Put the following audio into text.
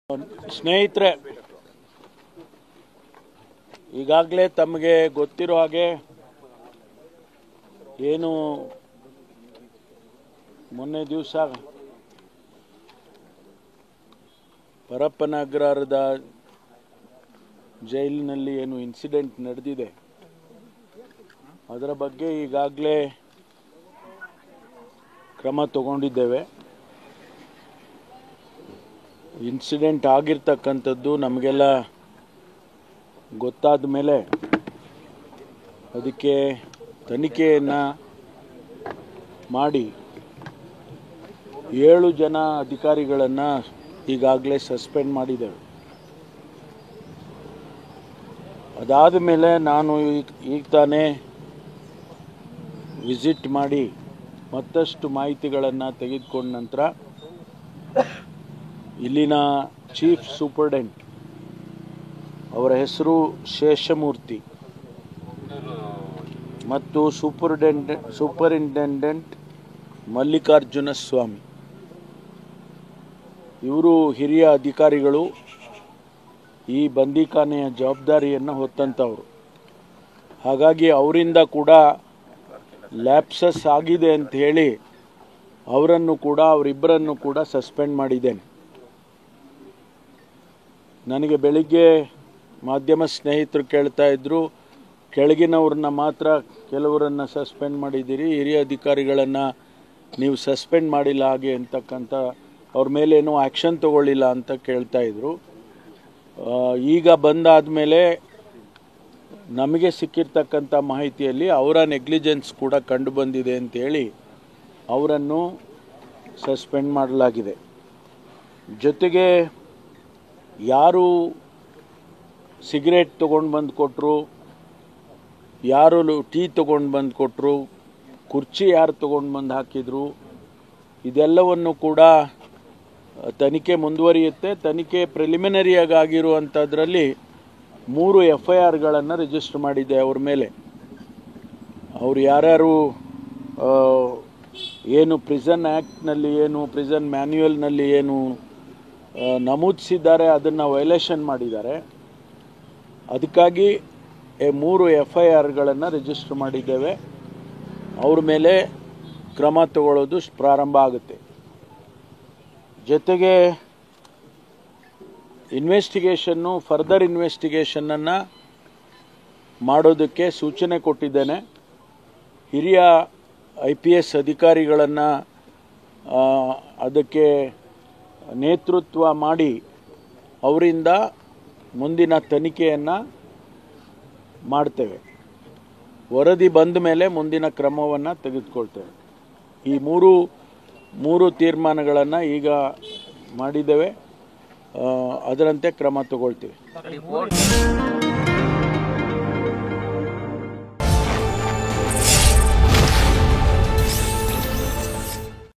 ಸ್ನೇಹಿತರೆ, ಈಗಾಗಲೇ ತಮಗೆ ಗೊತ್ತಿರೋ ಹಾಗೆ ಏನು ಮೊನ್ನೆ ದಿವಸ ಪರಪ್ಪನಗರದ ಜೈಲಿನಲ್ಲಿ ಏನು ಇನ್ಸಿಡೆಂಟ್ ನಡೆದಿದೆ ಅದರ ಬಗ್ಗೆ ಈಗಾಗಲೇ ಕ್ರಮ ತಗೊಂಡಿದ್ದೇವೆ. ಇನ್ಸಿಡೆಂಟ್ ಆಗಿರ್ತಕ್ಕಂಥದ್ದು ನಮಗೆಲ್ಲ ಗೊತ್ತಾದ ಮೇಲೆ ಅದಕ್ಕೆ ತನಿಖೆಯನ್ನು ಮಾಡಿ 7 ಜನ ಅಧಿಕಾರಿಗಳನ್ನು ಈಗಾಗಲೇ ಸಸ್ಪೆಂಡ್ ಮಾಡಿದ್ದೇವೆ. ಅದಾದ ಮೇಲೆ ನಾನು ಈಗ ತಾನೇ ವಿಸಿಟ್ ಮಾಡಿ ಮತ್ತಷ್ಟು ಮಾಹಿತಿಗಳನ್ನು ತೆಗೆದುಕೊಂಡ ನಂತರ ಇಲ್ಲಿನ ಚೀಫ್ ಸೂಪರ್ಡೆಂಟ್, ಅವರ ಹೆಸರು ಶೇಷಮೂರ್ತಿ, ಮತ್ತು ಸೂಪರಿಂಟೆಂಡೆಂಟ್ ಮಲ್ಲಿಕಾರ್ಜುನ ಸ್ವಾಮಿ, ಇವರು ಹಿರಿಯ ಅಧಿಕಾರಿಗಳು, ಈ ಬಂದಿಖಾನೆಯ ಜವಾಬ್ದಾರಿಯನ್ನು ಹೊತ್ತಂಥವರು. ಹಾಗಾಗಿ ಅವರಿಂದ ಕೂಡ ಲ್ಯಾಪ್ಸಸ್ ಆಗಿದೆ ಅಂತ ಹೇಳಿ ಅವರಿಬ್ಬರನ್ನು ಕೂಡ ಸಸ್ಪೆಂಡ್ ಮಾಡಿದ್ದೇನೆ. ನನಗೆ ಬೆಳಿಗ್ಗೆ ಮಾಧ್ಯಮ ಸ್ನೇಹಿತರು ಕೇಳ್ತಾ ಇದ್ದರು, ಕೆಳಗಿನವ್ರನ್ನ ಮಾತ್ರ ಕೆಲವರನ್ನು ಸಸ್ಪೆಂಡ್ ಮಾಡಿದ್ದೀರಿ, ಹಿರಿಯ ಅಧಿಕಾರಿಗಳನ್ನು ನೀವು ಸಸ್ಪೆಂಡ್ ಮಾಡಿಲ್ಲ ಹಾಗೆ ಅಂತಕ್ಕಂಥ, ಅವ್ರ ಮೇಲೇನೂ ಆ್ಯಕ್ಷನ್ ತಗೊಳ್ಳಿಲ್ಲ ಅಂತ ಕೇಳ್ತಾ ಇದ್ದರು. ಈಗ ಬಂದಾದ ಮೇಲೆ ನಮಗೆ ಸಿಕ್ಕಿರ್ತಕ್ಕಂಥ ಮಾಹಿತಿಯಲ್ಲಿ ಅವರ ನೆಗ್ಲಿಜೆನ್ಸ್ ಕೂಡ ಕಂಡು ಬಂದಿದೆ ಅಂತೇಳಿ ಅವರನ್ನು ಸಸ್ಪೆಂಡ್ ಮಾಡಲಾಗಿದೆ. ಜೊತೆಗೆ ಯಾರು ಸಿಗರೇಟ್ ತೊಗೊಂಡು ಬಂದು ಕೊಟ್ಟರು, ಯಾರು ಟೀ ತೊಗೊಂಡು ಬಂದು ಕೊಟ್ಟರು, ಕುರ್ಚಿ ಯಾರು ತೊಗೊಂಡು ಬಂದು ಹಾಕಿದರು, ಇದೆಲ್ಲವನ್ನು ಕೂಡ ತನಿಖೆ ಮುಂದುವರಿಯುತ್ತೆ. ತನಿಖೆ ಪ್ರಿಲಿಮಿನರಿಯಾಗಿ ಆಗಿರುವಂಥದ್ರಲ್ಲಿ 3 FIRಗಳನ್ನು ರಿಜಿಸ್ಟರ್ ಮಾಡಿದೆ ಅವ್ರ ಮೇಲೆ. ಅವರು ಯಾರ್ಯಾರು ಏನು ಪ್ರಿಸನ್ ಆ್ಯಕ್ಟ್ನಲ್ಲಿ, ಏನು ಪ್ರಿಸನ್ ಮ್ಯಾನ್ಯುಯಲ್ನಲ್ಲಿ ಏನು ನಮೂದಿಸಿದ್ದಾರೆ ಅದನ್ನು ವೈಲೇಷನ್ ಮಾಡಿದ್ದಾರೆ. ಅದಕ್ಕಾಗಿ 3 FIRಗಳನ್ನು ರಿಜಿಸ್ಟರ್ ಮಾಡಿದ್ದೇವೆ. ಅವ್ರ ಮೇಲೆ ಕ್ರಮ ತಗೊಳ್ಳೋದು ಪ್ರಾರಂಭ ಆಗುತ್ತೆ. ಜೊತೆಗೆ ಫರ್ದರ್ ಇನ್ವೆಸ್ಟಿಗೇಷನನ್ನು ಮಾಡೋದಕ್ಕೆ ಸೂಚನೆ ಕೊಟ್ಟಿದ್ದೇನೆ. ಹಿರಿಯ IPS ಅಧಿಕಾರಿಗಳನ್ನು ಅದಕ್ಕೆ ನೇತೃತ್ವ ಮಾಡಿ ಅವರಿಂದ ಮುಂದಿನ ತನಿಖೆಯನ್ನು ಮಾಡ್ತೇವೆ. ವರದಿ ಬಂದ ಮೇಲೆ ಮುಂದಿನ ಕ್ರಮವನ್ನು ತೆಗೆದುಕೊಳ್ತೇವೆ. ಈ ಮೂರು ತೀರ್ಮಾನಗಳನ್ನು ಈಗ ಮಾಡಿದ್ದೇವೆ, ಅದರಂತೆ ಕ್ರಮ ತಗೊಳ್ತೀವಿ.